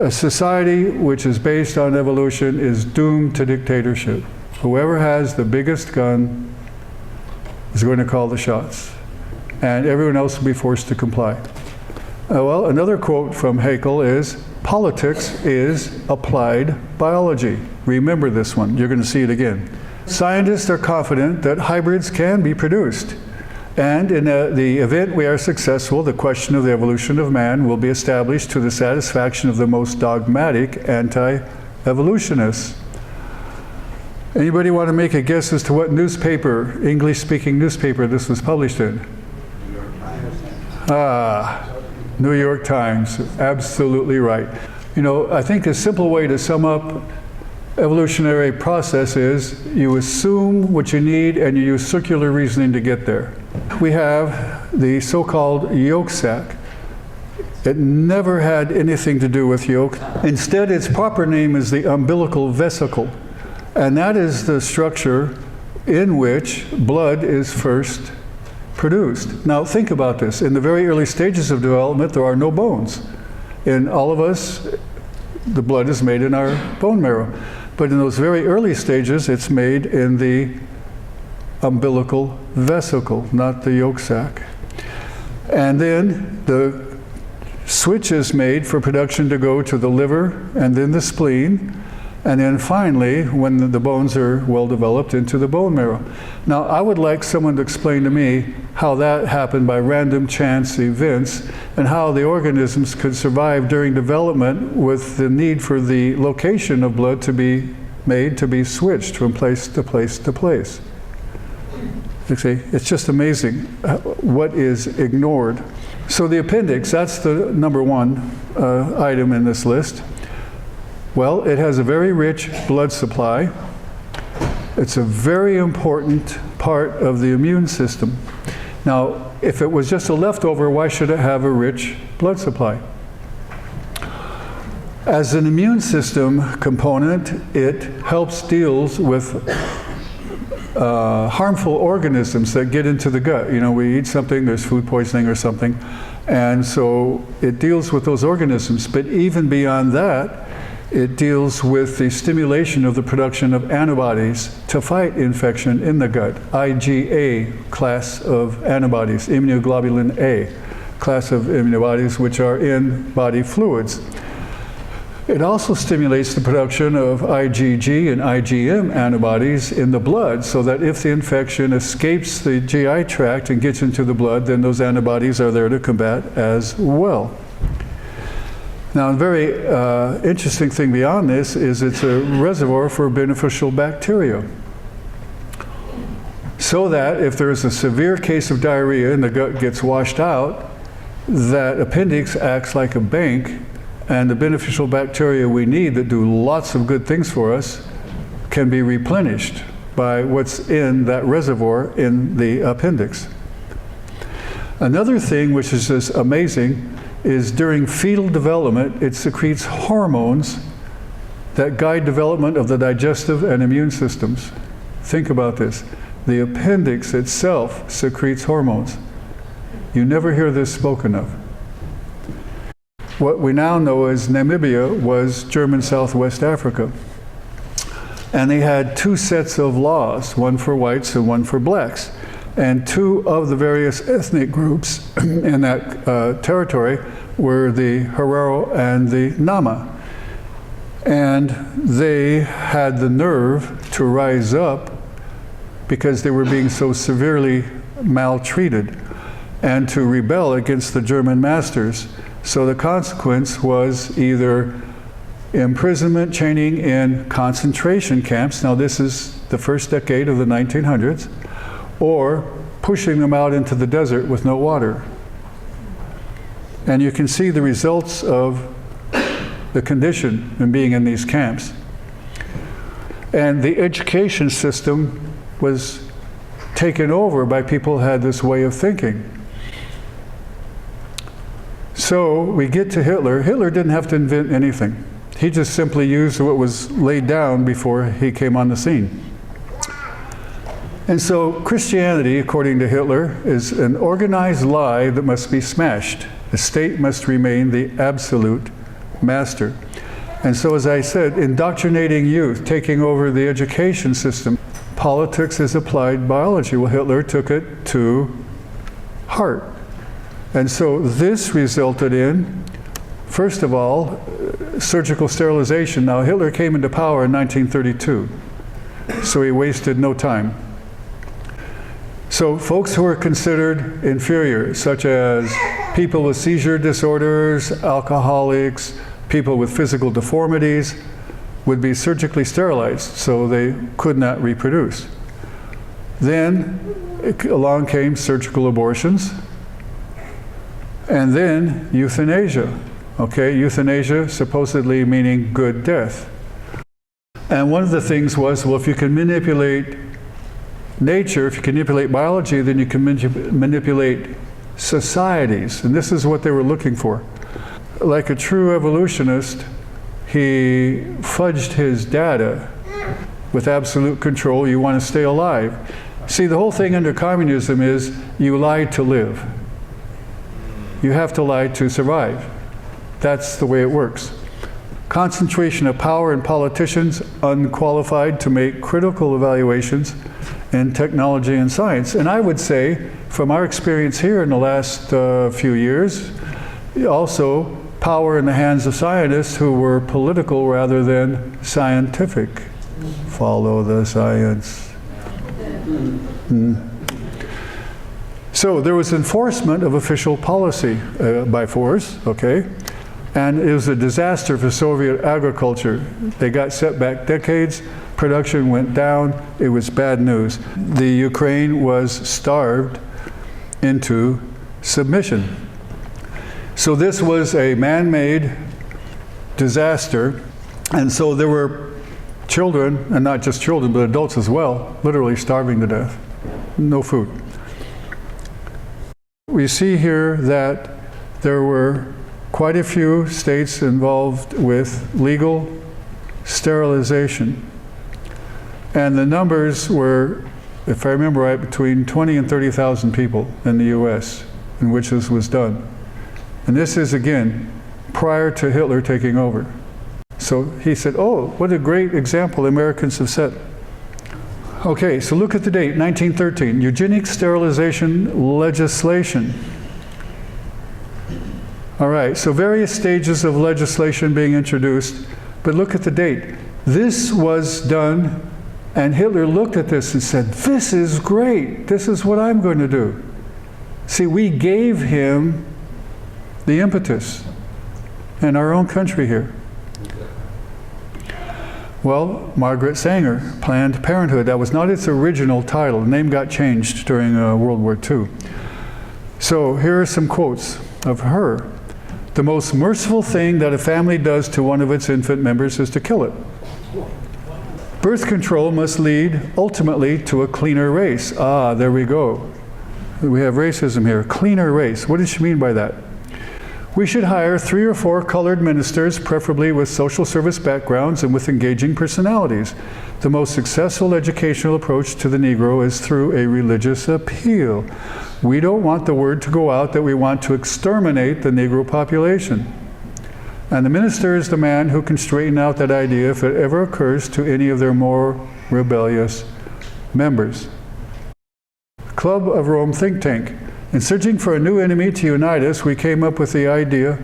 A society which is based on evolution is doomed to dictatorship. Whoever has the biggest gun is going to call the shots, and everyone else will be forced to comply. Well, another quote from Haeckel is, "Politics is applied biology." Remember this one, you're going to see it again. Scientists are confident that hybrids can be produced. And in the event we are successful, the question of the evolution of man will be established to the satisfaction of the most dogmatic anti-evolutionists. Anybody want to make a guess as to what newspaper, English-speaking newspaper, this was published in? New York Times, absolutely right. You know, I think a simple way to sum up evolutionary process is you assume what you need and you use circular reasoning to get there. We have the so-called yolk sac. It never had anything to do with yolk. Instead, its proper name is the umbilical vesicle. And that is the structure in which blood is first produced. Now think about this. In the very early stages of development, there are no bones. In all of us, the blood is made in our bone marrow. But in those very early stages, it's made in the umbilical vesicle, not the yolk sac. And then the switch is made for production to go to the liver and then the spleen, and then finally, when the bones are well developed, into the bone marrow. Now, I would like someone to explain to me how that happened by random chance events and how the organisms could survive during development with the need for the location of blood to be made to be switched from place to place to place. You see, it's just amazing what is ignored. So the appendix, that's the number one item in this list. Well, it has a very rich blood supply. It's a very important part of the immune system. Now, if it was just a leftover, why should it have a rich blood supply? As an immune system component, it helps deals with harmful organisms that get into the gut. You know, we eat something, there's food poisoning or something, and so it deals with those organisms. But even beyond that, it deals with the stimulation of the production of antibodies to fight infection in the gut. IgA class of antibodies, immunoglobulin A class of antibodies, which are in body fluids. It also stimulates the production of IgG and IgM antibodies in the blood, so that if the infection escapes the GI tract and gets into the blood, then those antibodies are there to combat as well. Now, a very interesting thing beyond this is it's a reservoir for beneficial bacteria. So that if there is a severe case of diarrhea and the gut gets washed out, that appendix acts like a bank, and the beneficial bacteria we need that do lots of good things for us can be replenished by what's in that reservoir in the appendix. Another thing which is just amazing is during fetal development, it secretes hormones that guide development of the digestive and immune systems. Think about this. The appendix itself secretes hormones. You never hear this spoken of. What we now know as Namibia was German Southwest Africa. And they had two sets of laws, one for whites and one for blacks. And two of the various ethnic groups in that territory were the Herero and the Nama. And they had the nerve to rise up because they were being so severely maltreated and to rebel against the German masters. So the consequence was either imprisonment, chaining in concentration camps. Now this is the first decade of the 1900s. Or pushing them out into the desert with no water. And you can see the results of the condition in being in these camps. And the education system was taken over by people who had this way of thinking. So we get to Hitler. Hitler didn't have to invent anything. He just simply used what was laid down before he came on the scene. And so Christianity, according to Hitler, is an organized lie that must be smashed. The state must remain the absolute master. And so, as I said, indoctrinating youth, taking over the education system. Politics is applied biology. Well, Hitler took it to heart. And so this resulted in, first of all, surgical sterilization. Now, Hitler came into power in 1932, so he wasted no time. So folks who are considered inferior, such as people with seizure disorders, alcoholics, people with physical deformities, would be surgically sterilized so they could not reproduce. Then along came surgical abortions, and then euthanasia. Okay, euthanasia supposedly meaning good death. And one of the things was, well, if you can manipulate nature, if you can manipulate biology, then you can manipulate societies. And this is what they were looking for. Like a true evolutionist, he fudged his data with absolute control. You want to stay alive. See, the whole thing under communism is you lie to live. You have to lie to survive. That's the way it works. Concentration of power in politicians, unqualified to make critical evaluations in technology and science. And I would say, from our experience here in the last few years, also power in the hands of scientists who were political rather than scientific. Follow the science. So there was enforcement of official policy by force, okay? And it was a disaster for Soviet agriculture. They got set back decades, production went down, it was bad news. The Ukraine was starved into submission. So this was a man-made disaster, and so there were children, and not just children, but adults as well, literally starving to death. No food. We see here that there were quite a few states involved with legal sterilization. And the numbers were, if I remember right, between 20 and 30,000 people in the US in which this was done. And this is, again, prior to Hitler taking over. So he said, oh, what a great example Americans have set. Okay, so look at the date, 1913, eugenic sterilization legislation. All right, so various stages of legislation being introduced, but look at the date. This was done, and Hitler looked at this and said, this is great, this is what I'm going to do. See, we gave him the impetus in our own country here. Well, Margaret Sanger, Planned Parenthood, that was not its original title. The name got changed during World War II. So here are some quotes of her. The most merciful thing that a family does to one of its infant members is to kill it. Birth control must lead ultimately to a cleaner race. Ah, there we go. We have racism here. Cleaner race. What does she mean by that? We should hire 3 or 4 colored ministers, preferably with social service backgrounds and with engaging personalities. The most successful educational approach to the Negro is through a religious appeal. We don't want the word to go out that we want to exterminate the Negro population. And the minister is the man who can straighten out that idea if it ever occurs to any of their more rebellious members. Club of Rome think tank. In searching for a new enemy to unite us, we came up with the idea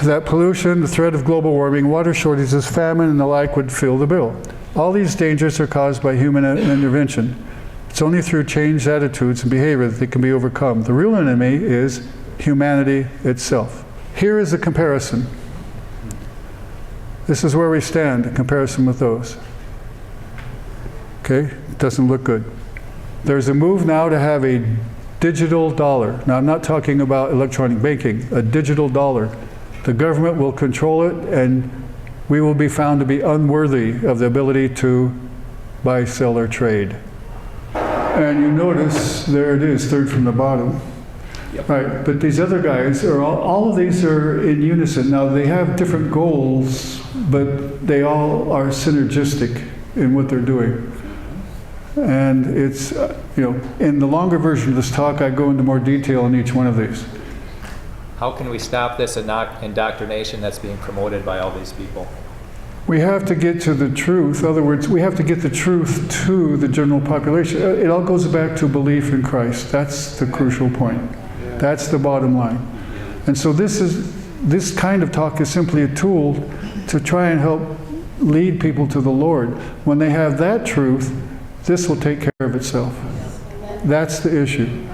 that pollution, the threat of global warming, water shortages, famine, and the like would fill the bill. All these dangers are caused by human intervention. It's only through changed attitudes and behavior that they can be overcome. The real enemy is humanity itself. Here is a comparison. This is where we stand in comparison with those. Okay? It doesn't look good. There's a move now to have a digital dollar. Now, I'm not talking about electronic banking, a digital dollar. The government will control it, and we will be found to be unworthy of the ability to buy, sell, or trade. And you notice, there it is, third from the bottom. Yep. Right, but these other guys, are all of these are in unison. Now, they have different goals, but they all are synergistic in what they're doing. And it's, in the longer version of this talk, I go into more detail on each one of these. How can we stop this indoctrination that's being promoted by all these people? We have to get to the truth. In other words, we have to get the truth to the general population. It all goes back to belief in Christ. That's the crucial point. That's the bottom line. And so this kind of talk is simply a tool to try and help lead people to the Lord. When they have that truth, this will take care of itself. That's the issue.